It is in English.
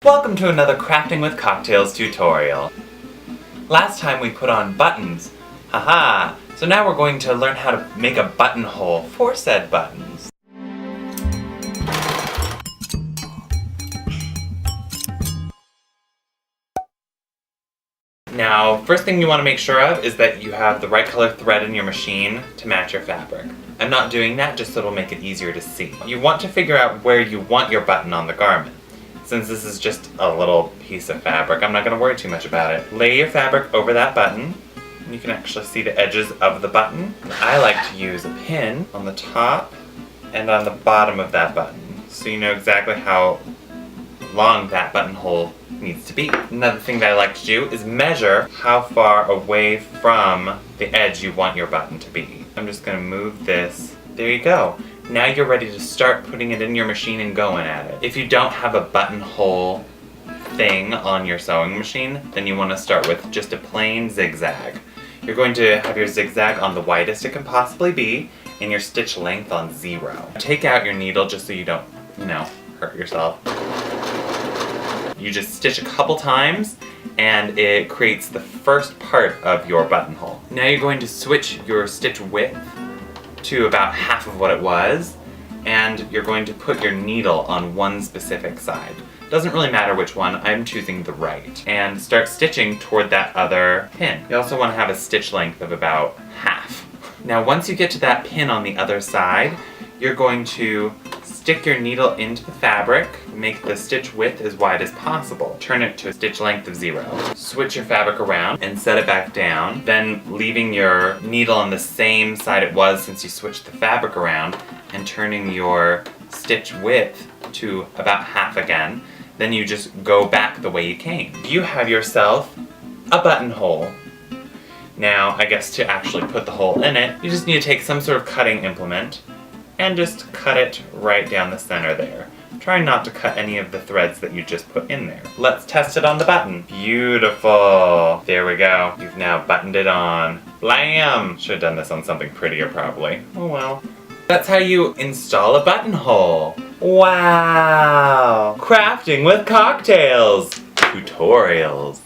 Welcome to another Crafting with Cocktails tutorial. Last time we put on buttons. Haha! So now we're going to learn how to make a buttonhole for said buttons. Now, first thing you want to make sure of is that you have the right color thread in your machine to match your fabric. I'm not doing that just so it'll make it easier to see. You want to figure out where you want your button on the garment. Since this is just a little piece of fabric, I'm not going to worry too much about it. Lay your fabric over that button. You can actually see the edges of the button. I like to use a pin on the top and on the bottom of that button, so you know exactly how long that buttonhole needs to be. Another thing that I like to do is measure how far away from the edge you want your button to be. I'm just going to move this. There you go. Now you're ready to start putting it in your machine and going at it. If you don't have a buttonhole thing on your sewing machine, then you want to start with just a plain zigzag. You're going to have your zigzag on the widest it can possibly be and your stitch length on 0. Take out your needle just so you don't, hurt yourself. You just stitch a couple times and it creates the first part of your buttonhole. Now you're going to switch your stitch width to about half of what it was, and you're going to put your needle on one specific side. Doesn't really matter which one, I'm choosing the right. And start stitching toward that other pin. You also want to have a stitch length of about half. Now once you get to that pin on the other side, you're going to stick your needle into the fabric, make the stitch width as wide as possible. Turn it to a stitch length of 0. Switch your fabric around and set it back down, then leaving your needle on the same side it was since you switched the fabric around, and turning your stitch width to about half again. Then you just go back the way you came. You have yourself a buttonhole. Now, I guess to actually put the hole in it, you just need to take some sort of cutting implement and just cut it right down the center there. Try not to cut any of the threads that you just put in there. Let's test it on the button. Beautiful. There we go. You've now buttoned it on. Blam! Should have done this on something prettier probably. Oh well. That's how you install a buttonhole. Wow! Crafting with cocktails! Tutorials.